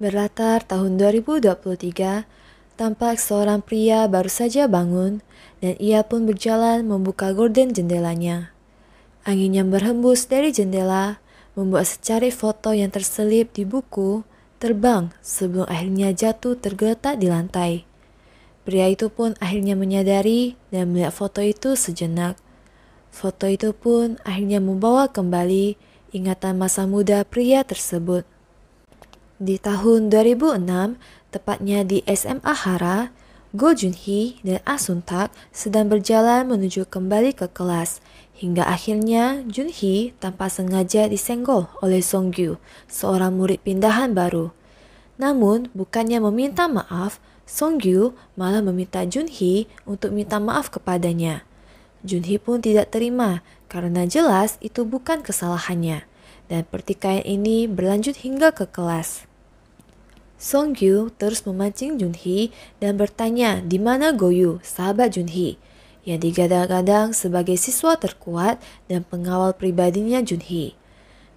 Berlatar tahun 2023, tampak seorang pria baru saja bangun dan ia pun berjalan membuka gorden jendelanya. Angin yang berhembus dari jendela membuat secari foto yang terselip di buku terbang sebelum akhirnya jatuh tergeletak di lantai. Pria itu pun akhirnya menyadari dan melihat foto itu sejenak. Foto itu pun akhirnya membawa kembali ingatan masa muda pria tersebut. Di tahun 2006, tepatnya di SMA Hara, Go Junhee dan Ah Sun Tak sedang berjalan menuju kembali ke kelas. Hingga akhirnya Junhee tanpa sengaja disenggol oleh Songgyu, seorang murid pindahan baru. Namun bukannya meminta maaf, Songgyu malah meminta Junhee untuk minta maaf kepadanya. Junhee pun tidak terima karena jelas itu bukan kesalahannya. Dan pertikaian ini berlanjut hingga ke kelas. Songgyu terus memancing Junhee dan bertanya di mana Goyu, sahabat Junhee, yang digadang-gadang sebagai siswa terkuat dan pengawal pribadinya Junhee.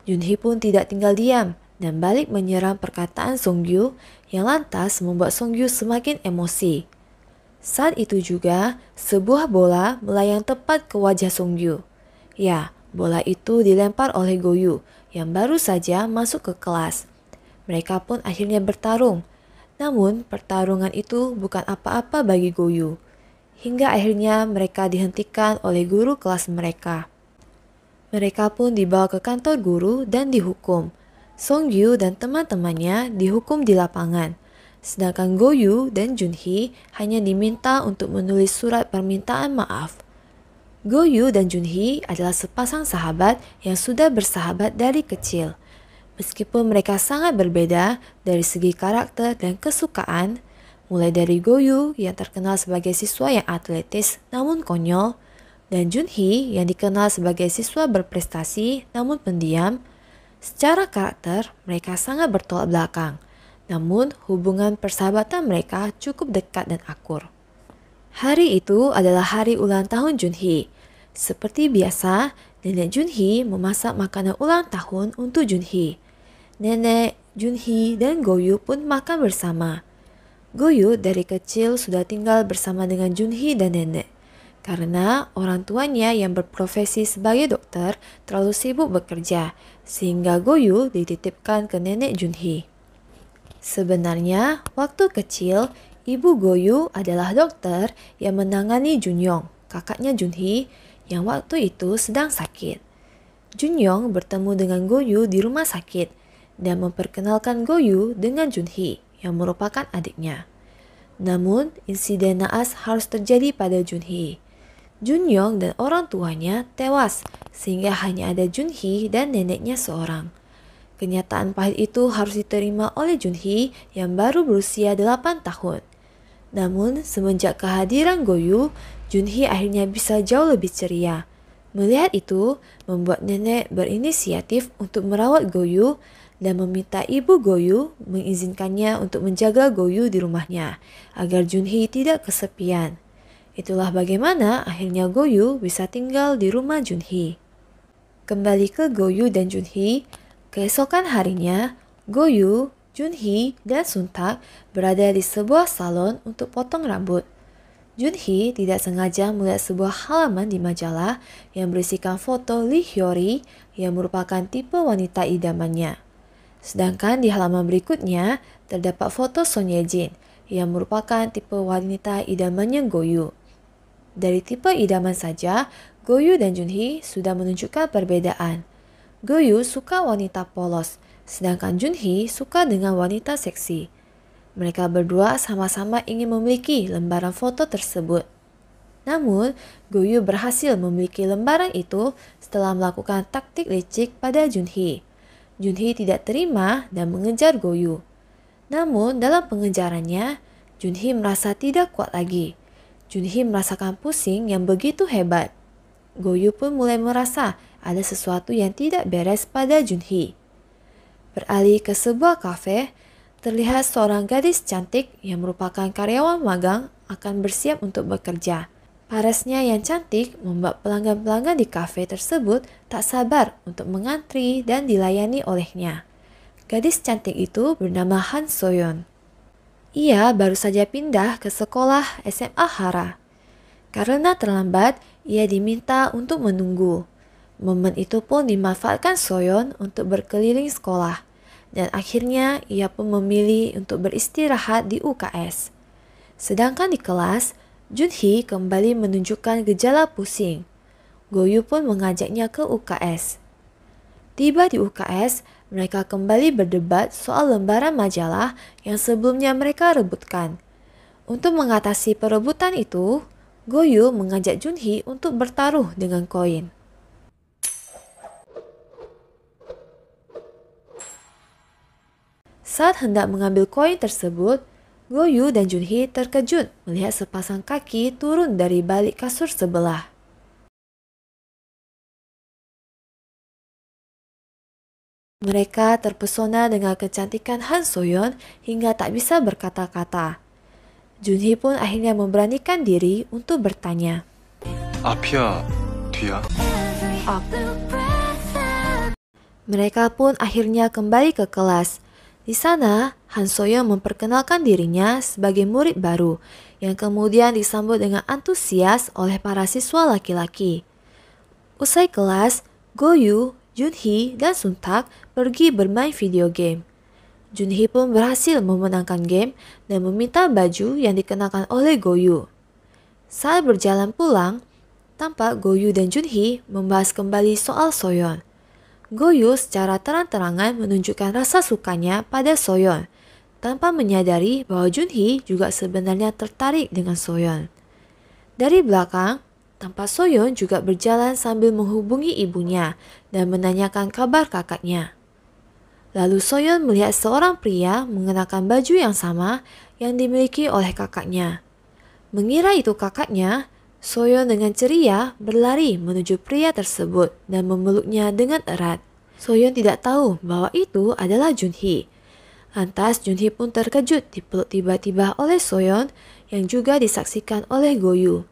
Junhee pun tidak tinggal diam dan balik menyerang perkataan Songgyu yang lantas membuat Songgyu semakin emosi. Saat itu juga, sebuah bola melayang tepat ke wajah Songgyu. Ya, bola itu dilempar oleh Goyu yang baru saja masuk ke kelas. Mereka pun akhirnya bertarung. Namun pertarungan itu bukan apa-apa bagi Goyu. Hingga akhirnya mereka dihentikan oleh guru kelas mereka. Mereka pun dibawa ke kantor guru dan dihukum. Songgyu dan teman-temannya dihukum di lapangan. Sedangkan Goyu dan Junhee hanya diminta untuk menulis surat permintaan maaf. Goyu dan Junhee adalah sepasang sahabat yang sudah bersahabat dari kecil. Meskipun mereka sangat berbeda dari segi karakter dan kesukaan, mulai dari Goyu yang terkenal sebagai siswa yang atletis namun konyol, dan Junhee yang dikenal sebagai siswa berprestasi namun pendiam, secara karakter mereka sangat bertolak belakang. Namun hubungan persahabatan mereka cukup dekat dan akur. Hari itu adalah hari ulang tahun Junhee. Seperti biasa, nenek Junhee memasak makanan ulang tahun untuk Junhee. Nenek, Junhee, dan Goyu pun makan bersama. Goyu dari kecil sudah tinggal bersama dengan Junhee dan nenek. Karena orang tuanya yang berprofesi sebagai dokter terlalu sibuk bekerja, sehingga Goyu dititipkan ke nenek Junhee. Sebenarnya, waktu kecil, ibu Goyu adalah dokter yang menangani Junyong, kakaknya Junhee, yang waktu itu sedang sakit. Junyong bertemu dengan Goyu di rumah sakit dan memperkenalkan Goyu dengan Junhee yang merupakan adiknya. Namun, insiden naas harus terjadi pada Junhee. Junyong dan orang tuanya tewas sehingga hanya ada Junhee dan neneknya seorang. Kenyataan pahit itu harus diterima oleh Junhee yang baru berusia 8 tahun. Namun, semenjak kehadiran Goyu, Junhee akhirnya bisa jauh lebih ceria. Melihat itu, membuat nenek berinisiatif untuk merawat Goyu dan meminta ibu Goyu mengizinkannya untuk menjaga Goyu di rumahnya agar Junhee tidak kesepian. Itulah bagaimana akhirnya Goyu bisa tinggal di rumah Junhee. Kembali ke Goyu dan Junhee, keesokan harinya Goyu, Junhee, dan Sun Tak berada di sebuah salon untuk potong rambut. Junhee tidak sengaja melihat sebuah halaman di majalah yang berisikan foto Lee Hyori yang merupakan tipe wanita idamannya. Sedangkan di halaman berikutnya terdapat foto Son Ye Jin yang merupakan tipe wanita idamannya Goyu. Dari tipe idaman saja, Goyu dan Junhee sudah menunjukkan perbedaan. Goyu suka wanita polos, sedangkan Junhee suka dengan wanita seksi. Mereka berdua sama-sama ingin memiliki lembaran foto tersebut. Namun, Goyu berhasil memiliki lembaran itu setelah melakukan taktik licik pada Junhee. Junhee tidak terima dan mengejar Goyu. Namun dalam pengejarannya, Junhee merasa tidak kuat lagi. Junhee merasakan pusing yang begitu hebat. Goyu pun mulai merasa ada sesuatu yang tidak beres pada Junhee. Beralih ke sebuah kafe, terlihat seorang gadis cantik yang merupakan karyawan magang akan bersiap untuk bekerja. Parasnya yang cantik membuat pelanggan-pelanggan di kafe tersebut tak sabar untuk mengantri dan dilayani olehnya. Gadis cantik itu bernama Han Soyeon. Ia baru saja pindah ke sekolah SMA Hara. Karena terlambat, ia diminta untuk menunggu. Momen itu pun dimanfaatkan Soyeon untuk berkeliling sekolah. Dan akhirnya ia pun memilih untuk beristirahat di UKS. Sedangkan di kelas, Junhee kembali menunjukkan gejala pusing. Goyu pun mengajaknya ke UKS. Tiba di UKS, mereka kembali berdebat soal lembaran majalah yang sebelumnya mereka rebutkan. Untuk mengatasi perebutan itu, Goyu mengajak Junhee untuk bertaruh dengan koin. Saat hendak mengambil koin tersebut, Goyu dan Junhee terkejut melihat sepasang kaki turun dari balik kasur sebelah. Mereka terpesona dengan kecantikan Han Soyeon hingga tak bisa berkata-kata. Junhee pun akhirnya memberanikan diri untuk bertanya. 앞이야, 뒤야? Mereka pun akhirnya kembali ke kelas. Di sana, Han Soyeon memperkenalkan dirinya sebagai murid baru yang kemudian disambut dengan antusias oleh para siswa laki-laki. Usai kelas, Goyu, Junhee, dan Suntak pergi bermain video game. Junhee pun berhasil memenangkan game dan meminta baju yang dikenakan oleh Goyu. Saat berjalan pulang, tampak Goyu dan Junhee membahas kembali soal Soyeon. Goyu secara terang-terangan menunjukkan rasa sukanya pada Soyeon, tanpa menyadari bahwa Junhee juga sebenarnya tertarik dengan Soyeon. Dari belakang, tampak Soyeon juga berjalan sambil menghubungi ibunya dan menanyakan kabar kakaknya. Lalu Soyeon melihat seorang pria mengenakan baju yang sama yang dimiliki oleh kakaknya. Mengira itu kakaknya, Soyeon dengan ceria berlari menuju pria tersebut dan memeluknya dengan erat. Soyeon tidak tahu bahwa itu adalah Junhee. Lantas Junhee pun terkejut dipeluk tiba-tiba oleh Soyeon yang juga disaksikan oleh Goyu.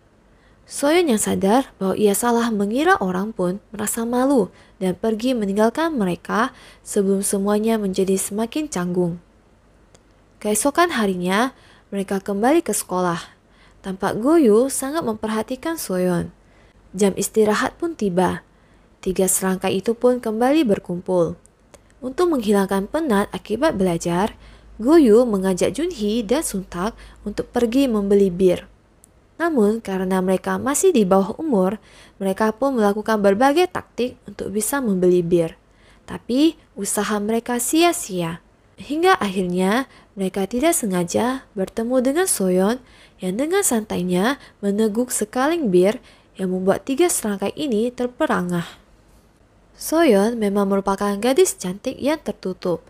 Soyeon yang sadar bahwa ia salah mengira orang pun merasa malu dan pergi meninggalkan mereka sebelum semuanya menjadi semakin canggung. Keesokan harinya, mereka kembali ke sekolah. Tampak Goyu sangat memperhatikan Soyeon. Jam istirahat pun tiba. 3 serangkai itu pun kembali berkumpul. Untuk menghilangkan penat akibat belajar, Goyu mengajak Junhee dan Suntak untuk pergi membeli bir. Namun karena mereka masih di bawah umur, mereka pun melakukan berbagai taktik untuk bisa membeli bir. Tapi usaha mereka sia-sia. Hingga akhirnya mereka tidak sengaja bertemu dengan Soyeon yang dengan santainya meneguk sekaleng bir yang membuat 3 serangkai ini terperangah. Soyeon memang merupakan gadis cantik yang tertutup.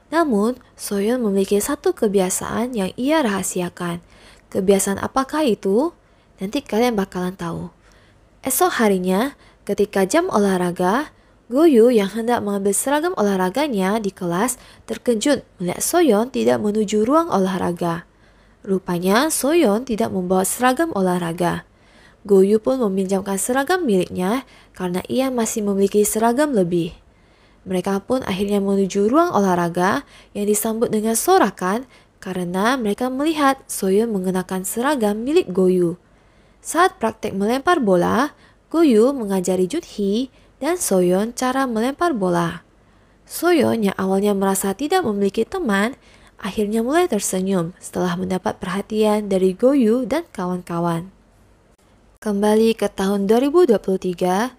Namun, Soyeon memiliki satu kebiasaan yang ia rahasiakan. Kebiasaan apakah itu? Nanti kalian bakalan tahu. Esok harinya, ketika jam olahraga, Goyu yang hendak mengambil seragam olahraganya di kelas terkejut melihat Soyeon tidak menuju ruang olahraga. Rupanya Soyeon tidak membawa seragam olahraga. Goyu pun meminjamkan seragam miliknya karena ia masih memiliki seragam lebih. Mereka pun akhirnya menuju ruang olahraga yang disambut dengan sorakan karena mereka melihat Soyeon mengenakan seragam milik Goyu. Saat praktek melempar bola, Goyu mengajari Junhee dan Soyeon cara melempar bola. Soyeon yang awalnya merasa tidak memiliki teman, akhirnya mulai tersenyum setelah mendapat perhatian dari Goyu dan kawan-kawan. Kembali ke tahun 2023,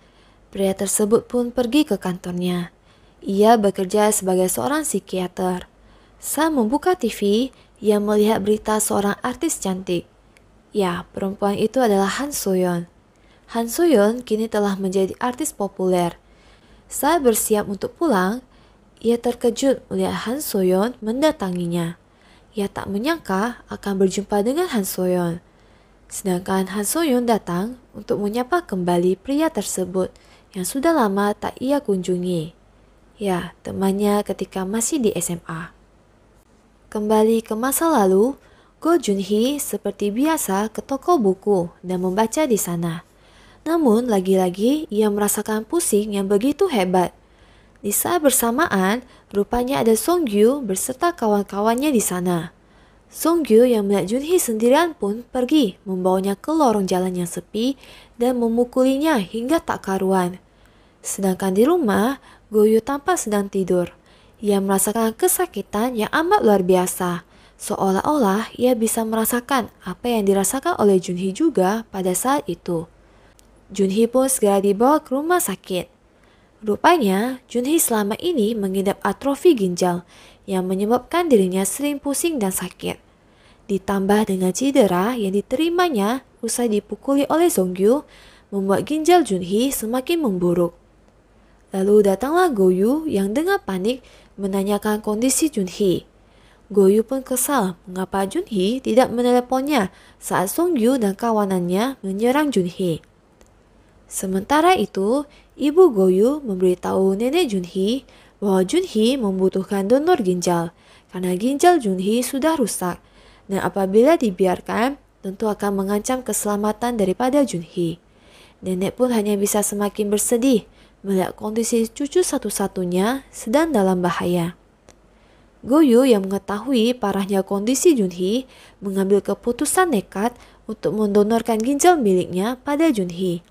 pria tersebut pun pergi ke kantornya. Ia bekerja sebagai seorang psikiater. Saat membuka TV, ia melihat berita seorang artis cantik. Ya, perempuan itu adalah Han Soyeon. Han Soyeon kini telah menjadi artis populer. Saat bersiap untuk pulang, ia terkejut melihat Han Soyeon mendatanginya. Ia tak menyangka akan berjumpa dengan Han Soyeon. Sedangkan Han Soyeon datang untuk menyapa kembali pria tersebut yang sudah lama tak ia kunjungi. Ya, temannya ketika masih di SMA. Kembali ke masa lalu, Go Junhee seperti biasa ke toko buku dan membaca di sana. Namun lagi-lagi ia merasakan pusing yang begitu hebat. Di saat bersamaan, rupanya ada Songgyu berserta kawan-kawannya di sana. Songgyu yang melihat Junhee sendirian pun pergi membawanya ke lorong jalan yang sepi dan memukulinya hingga tak karuan. Sedangkan di rumah, Goyu tampak sedang tidur. Ia merasakan kesakitan yang amat luar biasa. Seolah-olah ia bisa merasakan apa yang dirasakan oleh Junhee juga pada saat itu. Junhee pun segera dibawa ke rumah sakit. Rupanya, Junhee selama ini mengidap atrofi ginjal yang menyebabkan dirinya sering pusing dan sakit. Ditambah dengan cedera yang diterimanya usai dipukuli oleh Songgyu, membuat ginjal Junhee semakin memburuk. Lalu datanglah Goyu yang dengan panik menanyakan kondisi Junhee. Goyu pun kesal mengapa Junhee tidak meneleponnya saat Songgyu dan kawanannya menyerang Junhee. Sementara itu, ibu Goyu memberitahu nenek Junhee bahwa Junhee membutuhkan donor ginjal karena ginjal Junhee sudah rusak dan apabila dibiarkan tentu akan mengancam keselamatan daripada Junhee. Nenek pun hanya bisa semakin bersedih melihat kondisi cucu satu-satunya sedang dalam bahaya. Goyu yang mengetahui parahnya kondisi Junhee mengambil keputusan nekat untuk mendonorkan ginjal miliknya pada Junhee.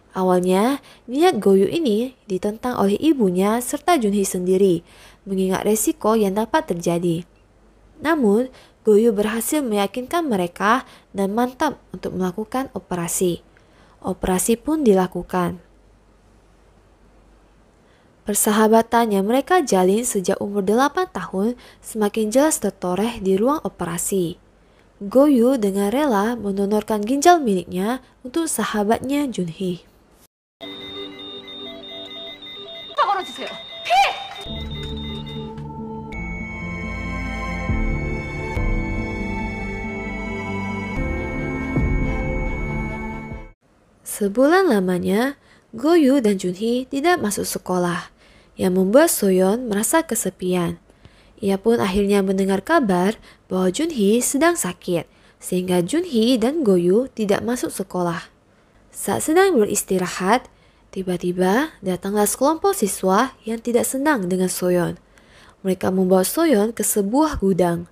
Awalnya, niat Goyu ini ditentang oleh ibunya serta Junhee sendiri, mengingat resiko yang dapat terjadi. Namun, Goyu berhasil meyakinkan mereka dan mantap untuk melakukan operasi. Operasi pun dilakukan. Persahabatan yang mereka jalin sejak umur 8 tahun semakin jelas tertoreh di ruang operasi. Goyu dengan rela mendonorkan ginjal miliknya untuk sahabatnya Junhee. Sebulan lamanya, Goyu dan Junhee tidak masuk sekolah, yang membuat Soyeon merasa kesepian. Ia pun akhirnya mendengar kabar bahwa Junhee sedang sakit, sehingga Junhee dan Goyu tidak masuk sekolah. Saat sedang beristirahat, tiba-tiba datanglah sekelompok siswa yang tidak senang dengan Soyeon. Mereka membawa Soyeon ke sebuah gudang.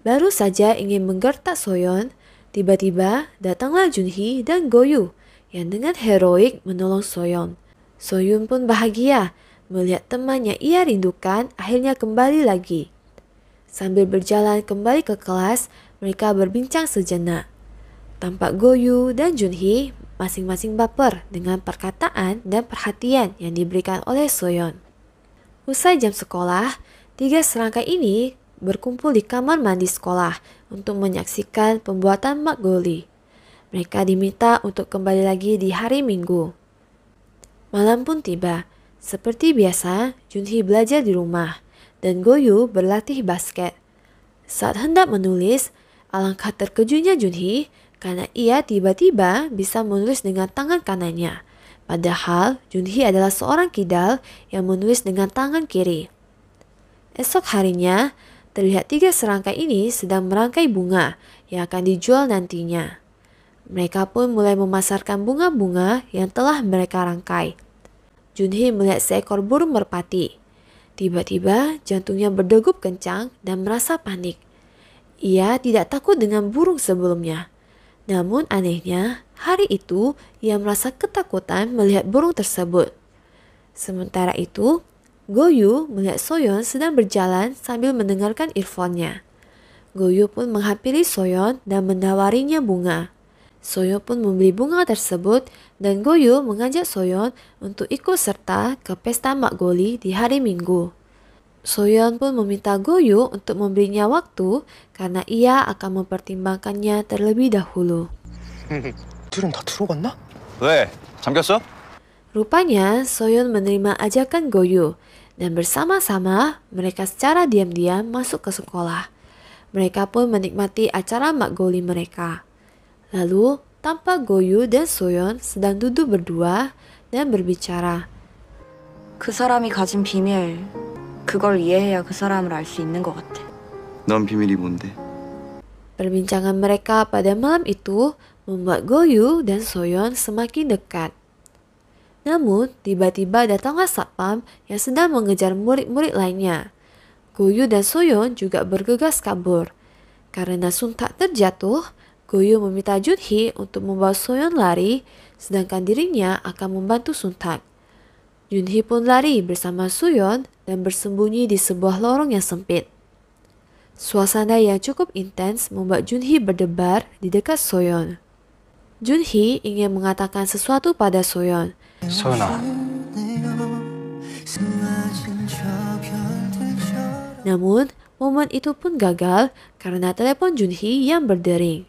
Baru saja ingin menggertak Soyeon, tiba-tiba datanglah Junhee dan Goyu yang dengan heroik menolong Soyeon. Soyeon pun bahagia melihat teman yang ia rindukan akhirnya kembali lagi. Sambil berjalan kembali ke kelas, mereka berbincang sejenak. Tampak Goyu dan Junhee masing-masing baper dengan perkataan dan perhatian yang diberikan oleh Soyeon. Usai jam sekolah, 3 serangkai ini berkumpul di kamar mandi sekolah untuk menyaksikan pembuatan makgeolli. Mereka diminta untuk kembali lagi di hari Minggu. Malam pun tiba. Seperti biasa, Junhee belajar di rumah dan Goyu berlatih basket. Saat hendak menulis, alangkah terkejutnya Junhee karena ia tiba-tiba bisa menulis dengan tangan kanannya. Padahal Junhee adalah seorang kidal yang menulis dengan tangan kiri. Esok harinya, terlihat 3 serangkai ini sedang merangkai bunga yang akan dijual nantinya. Mereka pun mulai memasarkan bunga-bunga yang telah mereka rangkai. Junhee melihat seekor burung merpati. Tiba-tiba jantungnya berdegup kencang dan merasa panik. Ia tidak takut dengan burung sebelumnya. Namun anehnya, hari itu ia merasa ketakutan melihat burung tersebut. Sementara itu, Goyu melihat Soyeon sedang berjalan sambil mendengarkan earphone-nya. Goyu pun menghampiri Soyeon dan menawarinya bunga. Soyeon pun membeli bunga tersebut dan Goyu mengajak Soyeon untuk ikut serta ke pesta makgeolli di hari Minggu. Soyeon pun meminta Goyu untuk memberinya waktu karena ia akan mempertimbangkannya terlebih dahulu. 둘은 다 들어갔나? 왜? 잠겼어? Rupanya Soyeon menerima ajakan Goyu dan bersama-sama mereka secara diam-diam masuk ke sekolah. Mereka pun menikmati acara makgeolli mereka. Lalu tampak Goyu dan Soyeon sedang duduk berdua dan berbicara. 그 사람이 가진 비밀, 그걸 이해해야 그 사람을 알 수 있는 것 같아. 넌 비밀이 뭔데? Perbincangan mereka pada malam itu membuat Goyu dan Soyeon semakin dekat. Namun, tiba-tiba datanglah satpam yang sedang mengejar murid-murid lainnya. Goyu dan Soyeon juga bergegas kabur. Karena Sun tak terjatuh, Goyu meminta Junhee untuk membawa Soyeon lari, sedangkan dirinya akan membantu Sun Tak. Junhee pun lari bersama Soyeon dan bersembunyi di sebuah lorong yang sempit. Suasana yang cukup intens membuat Junhee berdebar di dekat Soyeon. Junhee ingin mengatakan sesuatu pada Soyeon. 소연아, Namun, momen itu pun gagal karena telepon Junhee yang berdering.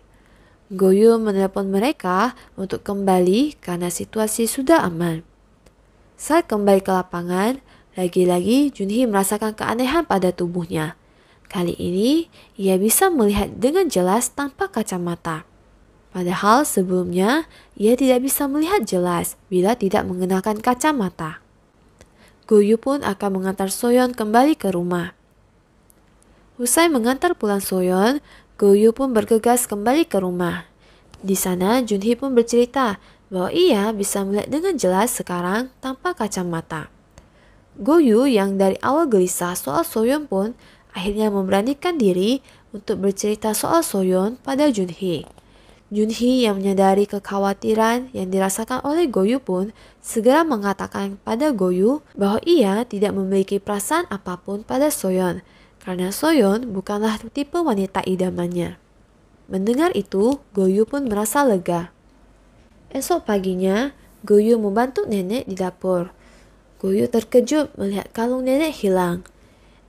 Goyu menelepon mereka untuk kembali karena situasi sudah aman. Saat kembali ke lapangan, lagi-lagi Junhee merasakan keanehan pada tubuhnya. Kali ini, ia bisa melihat dengan jelas tanpa kacamata. Padahal sebelumnya, ia tidak bisa melihat jelas bila tidak mengenakan kacamata. Goyu pun akan mengantar Soyeon kembali ke rumah. Usai mengantar pulang Soyeon, Goyu pun bergegas kembali ke rumah. Di sana, Junhee pun bercerita bahwa ia bisa melihat dengan jelas sekarang tanpa kacamata. Goyu yang dari awal gelisah soal Soyeon pun akhirnya memberanikan diri untuk bercerita soal Soyeon pada Junhee. Junhee yang menyadari kekhawatiran yang dirasakan oleh Goyu pun segera mengatakan pada Goyu bahwa ia tidak memiliki perasaan apapun pada Soyeon karena Soyeon bukanlah tipe wanita idamannya. Mendengar itu, Goyu pun merasa lega. Esok paginya, Goyu membantu nenek di dapur. Goyu terkejut melihat kalung nenek hilang.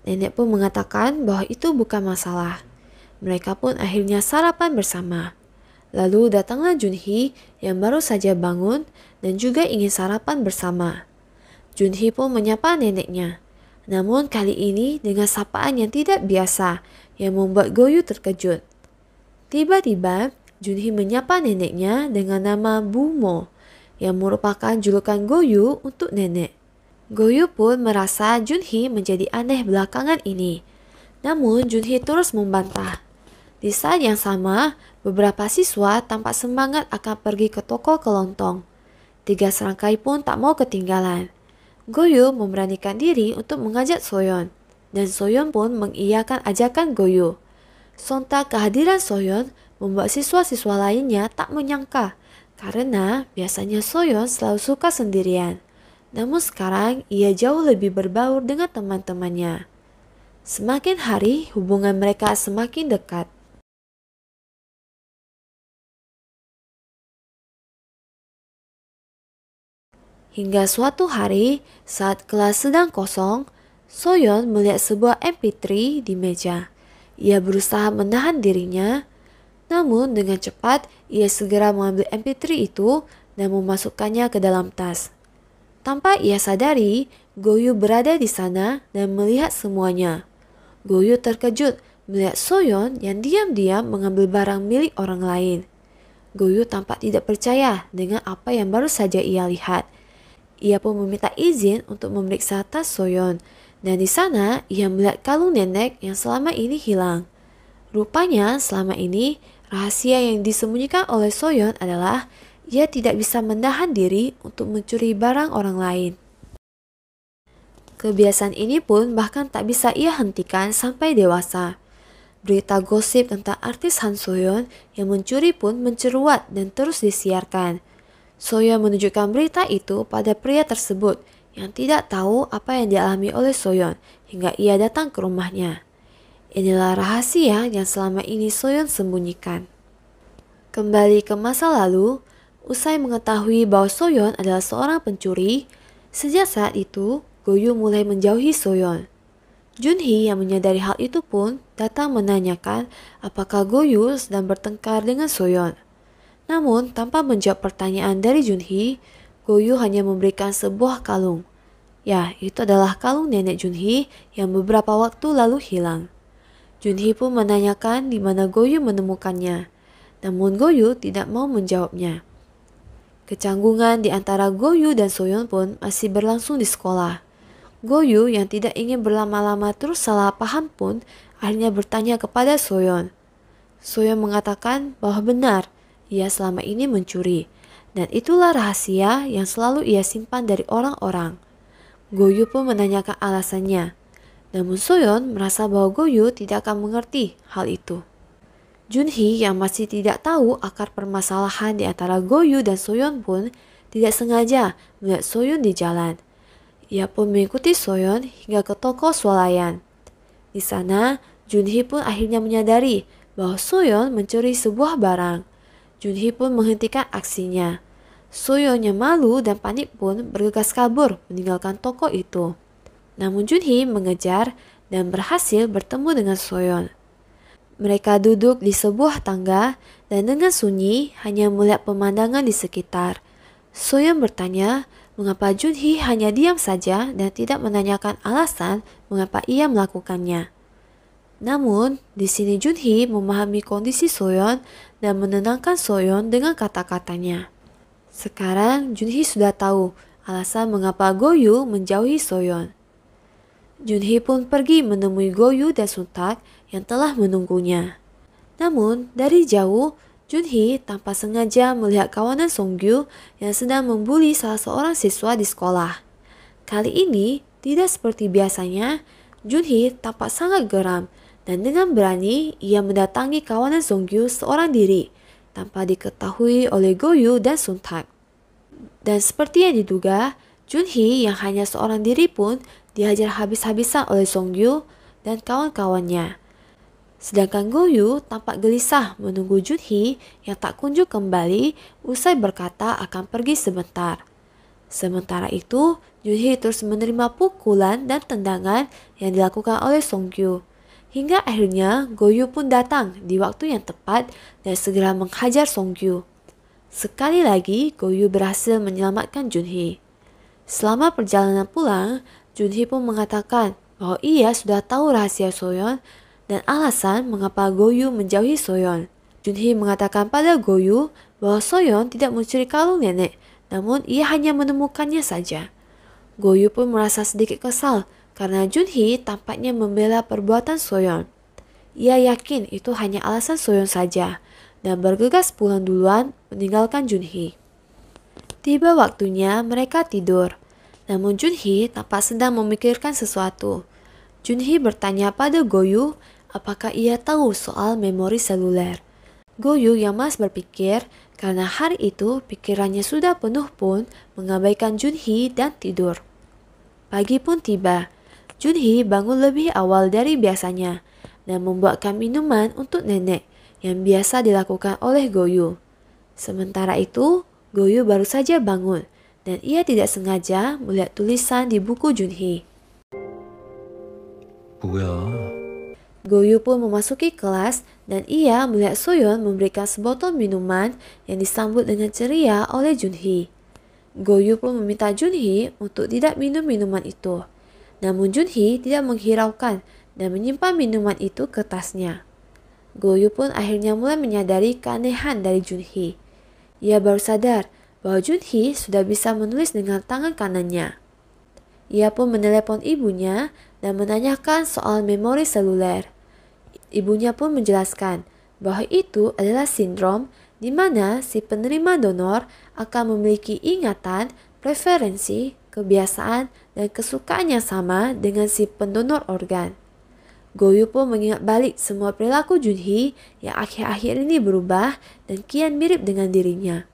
Nenek pun mengatakan bahwa itu bukan masalah. Mereka pun akhirnya sarapan bersama. Lalu datanglah Junhee yang baru saja bangun dan juga ingin sarapan bersama. Junhee pun menyapa neneknya. Namun kali ini dengan sapaan yang tidak biasa yang membuat Goyu terkejut. Tiba-tiba Junhee menyapa neneknya dengan nama Bumo yang merupakan julukan Goyu untuk nenek. Goyu pun merasa Junhee menjadi aneh belakangan ini. Namun Junhee terus membantah. Di saat yang sama, beberapa siswa tampak semangat akan pergi ke toko kelontong. 3 serangkai pun tak mau ketinggalan. Goyu memberanikan diri untuk mengajak Soyeon, dan Soyeon pun mengiyakan ajakan Goyu. Sontak kehadiran Soyeon membuat siswa-siswa lainnya tak menyangka, karena biasanya Soyeon selalu suka sendirian. Namun sekarang ia jauh lebih berbaur dengan teman-temannya. Semakin hari hubungan mereka semakin dekat. Hingga suatu hari, saat kelas sedang kosong, Soyeon melihat sebuah MP3 di meja. Ia berusaha menahan dirinya, namun dengan cepat ia segera mengambil MP3 itu dan memasukkannya ke dalam tas. Tanpa ia sadari, Goyu berada di sana dan melihat semuanya. Goyu terkejut melihat Soyeon yang diam-diam mengambil barang milik orang lain. Goyu tampak tidak percaya dengan apa yang baru saja ia lihat. Ia pun meminta izin untuk memeriksa tas Soyeon, dan di sana ia melihat kalung nenek yang selama ini hilang. Rupanya selama ini rahasia yang disembunyikan oleh Soyeon adalah ia tidak bisa menahan diri untuk mencuri barang orang lain. Kebiasaan ini pun bahkan tak bisa ia hentikan sampai dewasa. Berita gosip tentang artis Han Soyeon yang mencuri pun menceruat dan terus disiarkan. Soyeon menunjukkan berita itu pada pria tersebut yang tidak tahu apa yang dialami oleh Soyeon hingga ia datang ke rumahnya. Inilah rahasia yang selama ini Soyeon sembunyikan. Kembali ke masa lalu, usai mengetahui bahwa Soyeon adalah seorang pencuri, sejak saat itu Goyu mulai menjauhi Soyeon. Junhee yang menyadari hal itu pun datang menanyakan apakah Goyu sedang bertengkar dengan Soyeon. Namun tanpa menjawab pertanyaan dari Junhee, Goyu hanya memberikan sebuah kalung. Ya, itu adalah kalung nenek Junhee yang beberapa waktu lalu hilang. Junhee pun menanyakan di mana Goyu menemukannya. Namun Goyu tidak mau menjawabnya. Kecanggungan di antara Goyu dan Soyeon pun masih berlangsung di sekolah. Goyu yang tidak ingin berlama-lama terus salah paham pun akhirnya bertanya kepada Soyeon. Soyeon mengatakan bahwa benar ia selama ini mencuri. Dan itulah rahasia yang selalu ia simpan dari orang-orang. Goyu pun menanyakan alasannya. Namun Soyeon merasa bahwa Goyu tidak akan mengerti hal itu. Junhee yang masih tidak tahu akar permasalahan di antara Goyu dan Soyeon pun tidak sengaja melihat Soyeon di jalan. Ia pun mengikuti Soyeon hingga ke toko swalayan. Di sana, Junhee pun akhirnya menyadari bahwa Soyeon mencuri sebuah barang. Junhee pun menghentikan aksinya. Soyeon yang malu dan panik pun bergegas kabur meninggalkan toko itu. Namun Junhee mengejar dan berhasil bertemu dengan Soyeon. Mereka duduk di sebuah tangga dan dengan sunyi hanya melihat pemandangan di sekitar. Soyeon bertanya mengapa Junhee hanya diam saja dan tidak menanyakan alasan mengapa ia melakukannya. Namun, di sini Junhee memahami kondisi Soyeon dan menenangkan Soyeon dengan kata-katanya. Sekarang Junhee sudah tahu alasan mengapa Goyu menjauhi Soyeon. Junhee pun pergi menemui Goyu dan Suntak yang telah menunggunya. Namun, dari jauh, Junhee tanpa sengaja melihat kawanan Songgyu yang sedang membuli salah seorang siswa di sekolah. Kali ini, tidak seperti biasanya, Junhee tampak sangat geram dan dengan berani ia mendatangi kawanan Songgyu seorang diri tanpa diketahui oleh Goyu dan Suntak. Dan seperti yang diduga, Junhee yang hanya seorang diri pun dihajar habis-habisan oleh Songgyu dan kawan-kawannya. Sedangkan Goyu tampak gelisah menunggu Junhee yang tak kunjung kembali usai berkata akan pergi sebentar. Sementara itu, Junhee terus menerima pukulan dan tendangan yang dilakukan oleh Songgyu. Hingga akhirnya Goyu pun datang di waktu yang tepat dan segera menghajar Songgyu. Sekali lagi Goyu berhasil menyelamatkan Junhee. Selama perjalanan pulang, Junhee pun mengatakan bahwa ia sudah tahu rahasia Soyeon dan alasan mengapa Goyu menjauhi Soyeon. Junhee mengatakan pada Goyu bahwa Soyeon tidak mencuri kalung nenek, namun ia hanya menemukannya saja. Goyu pun merasa sedikit kesal karena Junhee tampaknya membela perbuatan Soyeon. Ia yakin itu hanya alasan Soyeon saja dan bergegas pulang duluan meninggalkan Junhee. Tiba waktunya mereka tidur, namun Junhee tampak sedang memikirkan sesuatu. Junhee bertanya pada Goyu apakah ia tahu soal memori seluler. Goyu yang masih berpikir karena hari itu pikirannya sudah penuh pun mengabaikan Junhee dan tidur. Pagi pun tiba. Junhee bangun lebih awal dari biasanya dan membuatkan minuman untuk nenek yang biasa dilakukan oleh Goyu. Sementara itu, Goyu baru saja bangun dan ia tidak sengaja melihat tulisan di buku Junhee. 뭐야? Goyu pun memasuki kelas dan ia melihat Soyeon memberikan sebotol minuman yang disambut dengan ceria oleh Junhee. Goyu pun meminta Junhee untuk tidak minum minuman itu. Namun Junhee tidak menghiraukan dan menyimpan minuman itu ke tasnya. Goyu pun akhirnya mulai menyadari keanehan dari Junhee. Ia baru sadar bahwa Junhee sudah bisa menulis dengan tangan kanannya. Ia pun menelepon ibunya dan menanyakan soal memori seluler. Ibunya pun menjelaskan bahwa itu adalah sindrom di mana si penerima donor akan memiliki ingatan, preferensi, kebiasaan, dan kesukaan yang sama dengan si pendonor organ. Goyu pun mengingat balik semua perilaku Junhee yang akhir-akhir ini berubah dan kian mirip dengan dirinya.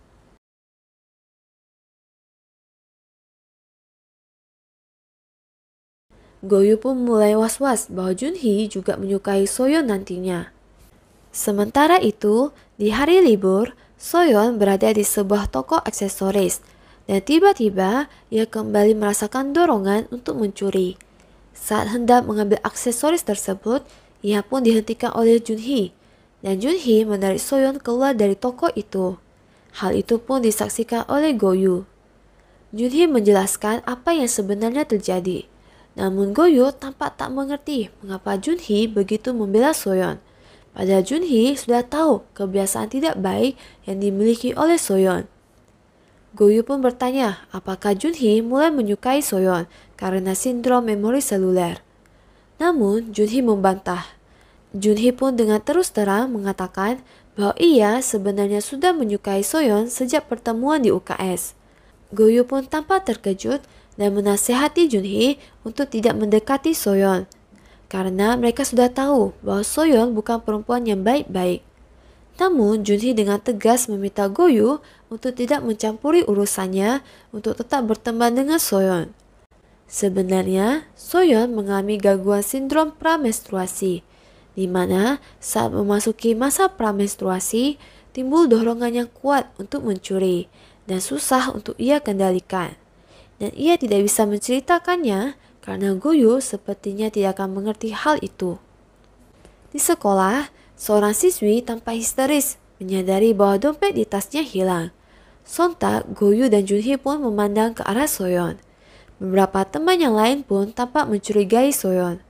Goyu pun mulai was-was bahwa Junhee juga menyukai Soyeon nantinya. Sementara itu, di hari libur, Soyeon berada di sebuah toko aksesoris dan tiba-tiba ia kembali merasakan dorongan untuk mencuri. Saat hendak mengambil aksesoris tersebut, ia pun dihentikan oleh Junhee dan Junhee menarik Soyeon keluar dari toko itu. Hal itu pun disaksikan oleh Goyu. Junhee menjelaskan apa yang sebenarnya terjadi. Namun Goyu tampak tak mengerti mengapa Junhee begitu membela Soyeon. Padahal Junhee sudah tahu kebiasaan tidak baik yang dimiliki oleh Soyeon. Goyu pun bertanya apakah Junhee mulai menyukai Soyeon karena sindrom memori seluler. Namun Junhee membantah. Junhee pun dengan terus terang mengatakan bahwa ia sebenarnya sudah menyukai Soyeon sejak pertemuan di UKS. Goyu pun tampak terkejut dan menasihati Junhee untuk tidak mendekati Soyeon, karena mereka sudah tahu bahwa Soyeon bukan perempuan yang baik-baik. Namun Junhee dengan tegas meminta Goyu untuk tidak mencampuri urusannya untuk tetap berteman dengan Soyeon. Sebenarnya, Soyeon mengalami gangguan sindrom pramenstruasi, di mana saat memasuki masa pramenstruasi timbul dorongan yang kuat untuk mencuri dan susah untuk ia kendalikan. Dan ia tidak bisa menceritakannya karena Goyu sepertinya tidak akan mengerti hal itu. Di sekolah, seorang siswi tampak histeris menyadari bahwa dompet di tasnya hilang. Sontak, Goyu dan Junhee pun memandang ke arah Soyeon. Beberapa teman yang lain pun tampak mencurigai Soyeon.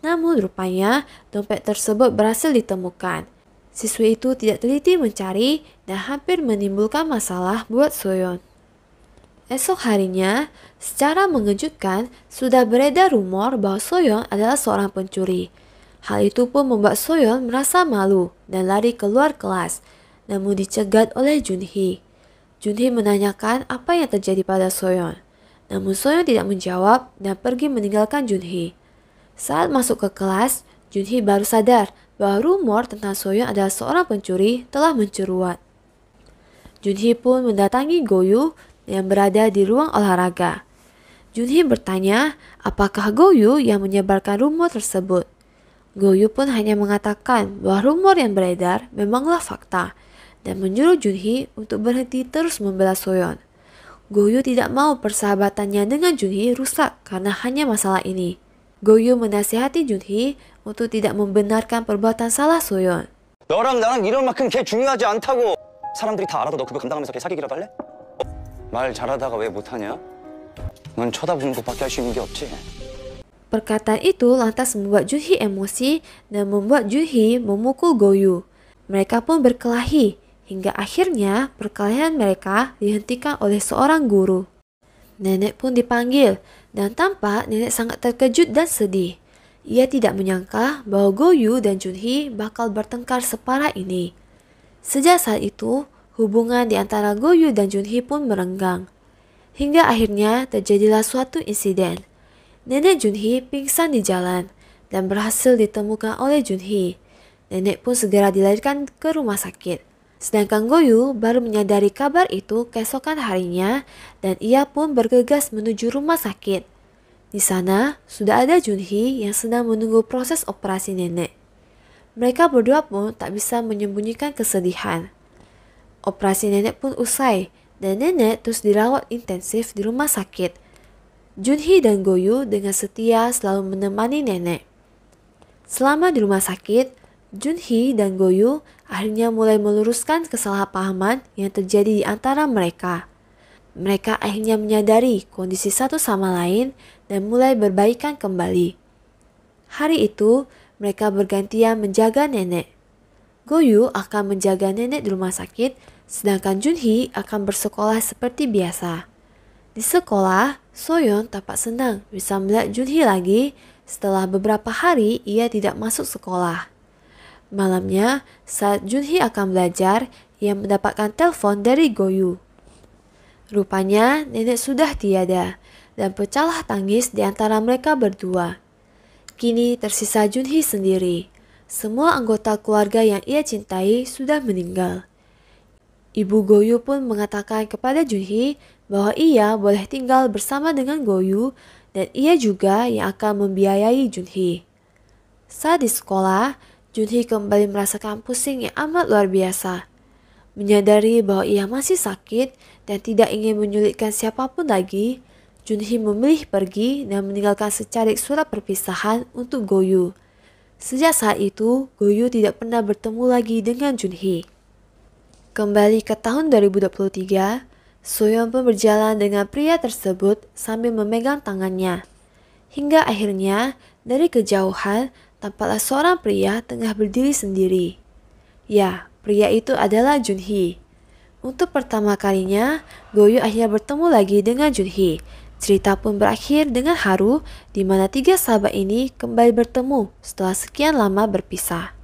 Namun rupanya dompet tersebut berhasil ditemukan. Siswi itu tidak teliti mencari dan hampir menimbulkan masalah buat Soyeon. Esok harinya, secara mengejutkan sudah beredar rumor bahwa Soyeon adalah seorang pencuri. Hal itu pun membuat Soyeon merasa malu dan lari keluar kelas, namun dicegat oleh Junhee. Junhee menanyakan apa yang terjadi pada Soyeon. Namun Soyeon tidak menjawab dan pergi meninggalkan Junhee. Saat masuk ke kelas, Junhee baru sadar bahwa rumor tentang Soyeon adalah seorang pencuri telah mencuruat. Junhee pun mendatangi Goyu yang berada di ruang olahraga. Junhee bertanya apakah Goyu yang menyebarkan rumor tersebut. Goyu pun hanya mengatakan bahwa rumor yang beredar memanglah fakta dan menyuruh Junhee untuk berhenti terus membela Soyeon. Goyu tidak mau persahabatannya dengan Junhee rusak karena hanya masalah ini. Goyu menasihati Junhee untuk tidak membenarkan perbuatan salah Soyeon. 너랑 나랑 이런 만큼 걔 중요하지 않다고. 사람들이 다 알아도 너 그거 감당하면서 걔 사귀기라도 할래? 말 잘하다가 왜 못하냐? 넌 쳐다보는 것밖에 할 수 있는 게 없지. Perkataan itu lantas membuat Junhee emosi dan membuat Junhee memukul Goyu. Mereka pun berkelahi. Hingga akhirnya perkelahian mereka dihentikan oleh seorang guru. Nenek pun dipanggil dan tampak nenek sangat terkejut dan sedih. Ia tidak menyangka bahwa Goyu dan Junhee bakal bertengkar separah ini. Sejak saat itu, hubungan di antara Goyu dan Junhee pun merenggang. Hingga akhirnya terjadilah suatu insiden. Nenek Junhee pingsan di jalan dan berhasil ditemukan oleh Junhee. Nenek pun segera dilarikan ke rumah sakit. Sedangkan Goyu baru menyadari kabar itu keesokan harinya dan ia pun bergegas menuju rumah sakit. Di sana sudah ada Junhee yang sedang menunggu proses operasi nenek. Mereka berdua pun tak bisa menyembunyikan kesedihan. Operasi nenek pun usai dan nenek terus dirawat intensif di rumah sakit. Junhee dan Goyu dengan setia selalu menemani nenek. Selama di rumah sakit, Junhee dan Goyu akhirnya mulai meluruskan kesalahpahaman yang terjadi di antara mereka. Mereka akhirnya menyadari kondisi satu sama lain dan mulai berbaikan kembali. Hari itu, mereka bergantian menjaga nenek. Goyu akan menjaga nenek di rumah sakit, sedangkan Junhee akan bersekolah seperti biasa. Di sekolah, Soyeon tampak senang bisa melihat Junhee lagi setelah beberapa hari ia tidak masuk sekolah. Malamnya, saat Junhee akan belajar, ia mendapatkan telepon dari Goyu. Rupanya, nenek sudah tiada dan pecahlah tangis di antara mereka berdua. Kini tersisa Junhee sendiri. Semua anggota keluarga yang ia cintai sudah meninggal. Ibu Goyu pun mengatakan kepada Junhee bahwa ia boleh tinggal bersama dengan Goyu dan ia juga yang akan membiayai Junhee. Saat di sekolah, Junhee kembali merasakan pusing yang amat luar biasa. Menyadari bahwa ia masih sakit dan tidak ingin menyulitkan siapapun lagi, Junhee memilih pergi dan meninggalkan secarik surat perpisahan untuk Goyu. Sejak saat itu, Goyu tidak pernah bertemu lagi dengan Junhee. Kembali ke tahun 2023, Soyeon pun berjalan dengan pria tersebut sambil memegang tangannya. Hingga akhirnya, dari kejauhan, tampaklah seorang pria tengah berdiri sendiri. Ya, pria itu adalah Junhee. Untuk pertama kalinya, Goyu akhirnya bertemu lagi dengan Junhee. Cerita pun berakhir dengan haru, di mana tiga sahabat ini kembali bertemu setelah sekian lama berpisah.